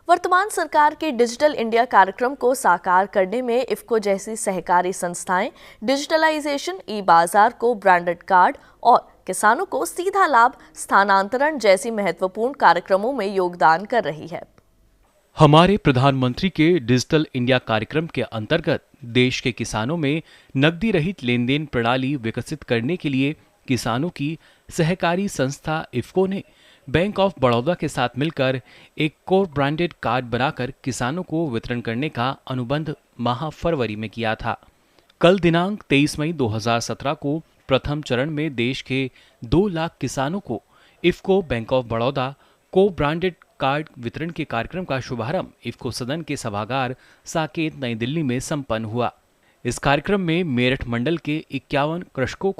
वर्तमान सरकार के डिजिटल इंडिया कार्यक्रम को साकार करने में इफ्को जैसी सहकारी संस्थाएं डिजिटलाइजेशन, ई बाजार को ब्रांडेड कार्ड और किसानों को सीधा लाभ स्थानांतरण जैसी महत्वपूर्ण कार्यक्रमों में योगदान कर रही है। हमारे प्रधानमंत्री के डिजिटल इंडिया कार्यक्रम के अंतर्गत देश के किसानों में नकदी रहित लेन देन प्रणाली विकसित करने के लिए किसानों की सहकारी संस्था इफ्को ने बैंक ऑफ बड़ौदा के साथ मिलकर एक कोर ब्रांडेड कार्ड बनाकर किसानों को वितरण करने का अनुबंध माह फरवरी में किया था। कल दिनांक 23 मई 2017 को प्रथम चरण में देश के 2 लाख किसानों को इफ्को बैंक ऑफ बड़ौदा को ब्रांडेड कार्ड वितरण के कार्यक्रम का शुभारंभ इफ्को सदन के सभागार साकेत नई दिल्ली में संपन्न हुआ। इस कार्यक्रम में मेरठ मंडल के 51 कृषकों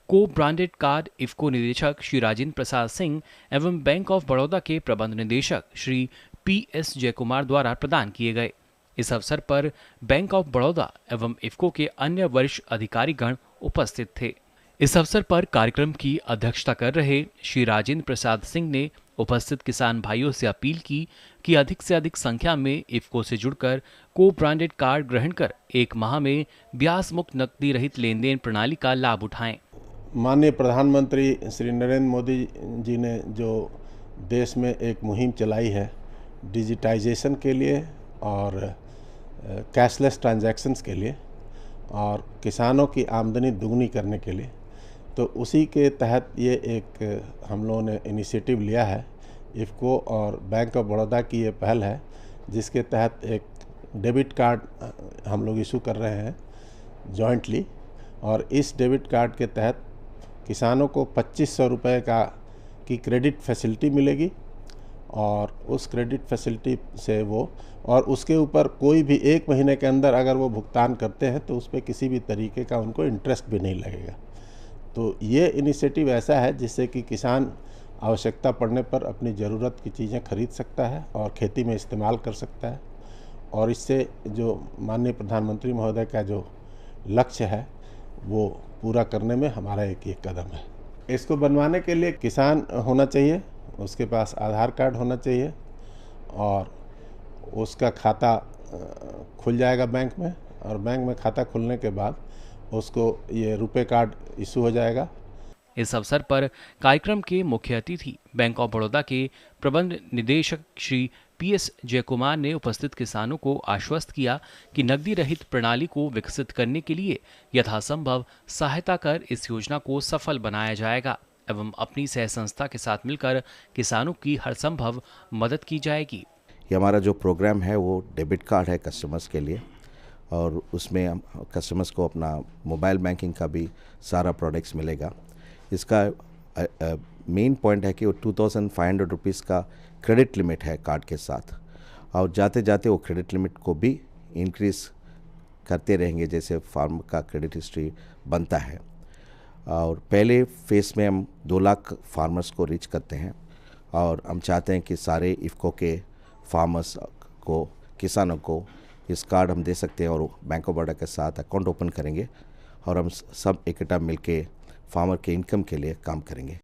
को ब्रांडेड कार्ड इफ्को निदेशक श्री राजेंद्र प्रसाद सिंह एवं बैंक ऑफ बड़ौदा के प्रबंध निदेशक श्री PS जयकुमार द्वारा प्रदान किए गए। इस अवसर पर बैंक ऑफ बड़ौदा एवं इफ्को के अन्य वरिष्ठ अधिकारीगण उपस्थित थे। इस अवसर पर कार्यक्रम की अध्यक्षता कर रहे श्री राजेंद्र प्रसाद सिंह ने उपस्थित किसान भाइयों से अपील की कि अधिक से अधिक संख्या में इफ्को से जुड़कर को ब्रांडेड कार्ड ग्रहण कर एक माह में ब्याज मुक्त नकदी रहित लेन देन प्रणाली का लाभ उठाएं। माननीय प्रधानमंत्री श्री नरेंद्र मोदी जी ने जो देश में एक मुहिम चलाई है डिजिटाइजेशन के लिए और कैशलेस ट्रांजैक्शंस के लिए और किसानों की आमदनी दुगनी करने के लिए, तो उसी के तहत ये एक हम लोगों ने इनिशिएटिव लिया है। इफ्को और बैंक ऑफ बड़ौदा की ये पहल है जिसके तहत एक डेबिट कार्ड हम लोग इशू कर रहे हैं जॉइंटली, और इस डेबिट कार्ड के तहत किसानों को 2500 रुपये की क्रेडिट फैसिलिटी मिलेगी और उस क्रेडिट फैसिलिटी से वो और उसके ऊपर कोई भी 1 महीने के अंदर अगर वो भुगतान करते हैं तो उस पर किसी भी तरीके का उनको इंटरेस्ट भी नहीं लगेगा। तो ये इनिशिएटिव ऐसा है जिससे कि किसान आवश्यकता पड़ने पर अपनी ज़रूरत की चीज़ें खरीद सकता है और खेती में इस्तेमाल कर सकता है, और इससे जो माननीय प्रधानमंत्री महोदय का जो लक्ष्य है वो पूरा करने में हमारा एक कदम है। इसको बनवाने के लिए किसान होना चाहिए, उसके पास आधार कार्ड होना चाहिए और उसका खाता खुल जाएगा बैंक में, और बैंक में खाता खुलने के बाद उसको ये रुपए कार्ड इशू हो जाएगा। इस अवसर पर कार्यक्रम के मुख्य अतिथि बैंक ऑफ बड़ौदा के प्रबंध निदेशक श्री PS जयकुमार ने उपस्थित किसानों को आश्वस्त किया कि नकदी रहित प्रणाली को विकसित करने के लिए यथासंभव सहायता कर इस योजना को सफल बनाया जाएगा एवं अपनी सह संस्था के साथ मिलकर किसानों की हर संभव मदद की जाएगी। ये हमारा जो प्रोग्राम है वो डेबिट कार्ड है कस्टमर्स के लिए, और उसमें हम कस्टमर्स को अपना मोबाइल बैंकिंग का भी सारा प्रोडक्ट्स मिलेगा। इसका मेन पॉइंट है कि वो 2500 रुपीज़ का क्रेडिट लिमिट है कार्ड के साथ, और जाते जाते वो क्रेडिट लिमिट को भी इंक्रीज़ करते रहेंगे जैसे फार्म का क्रेडिट हिस्ट्री बनता है। और पहले फेस में हम 2 लाख फार्मर्स को रीच करते हैं, और हम चाहते हैं कि सारे इफ्को के फार्मर्स को, किसानों को इस कार्ड हम दे सकते हैं, और बैंक ऑफ बड़ौदा के साथ अकाउंट ओपन करेंगे और हम सब इकट्ठा मिलके फार्मर के इनकम के लिए काम करेंगे।